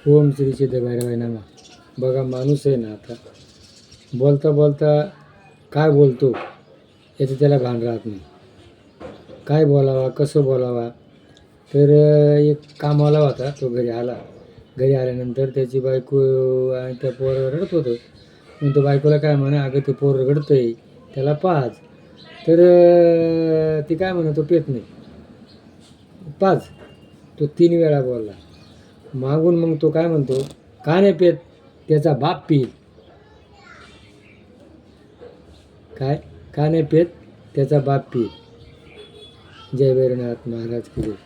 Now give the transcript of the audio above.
ओम श्री सिद्धभैरवाय नमः. बघा माणूस आहे ना आता बोलता बोलता काय बोलतो याचं त्याला भान राहत नाही. काय बोलावा कसं बोलावा. तर एक कामाला होता तो घरी आला. घरी आल्यानंतर त्याची बायको आणि त्या पोरावर रडत होतं. मग तो बायकोला काय म्हणा, अगं ते पोर रडतंय त्याला पाज. तर ती काय म्हणतो पेत नाही पाज. तो 3 वेळा बोलला. मागून मग तो काय म्हणतो, का नाही पेत, त्याचा बाप पिईल. काय का नाही पेत, त्याचा बाप पिईल. जय भैरवनाथ महाराज की जय.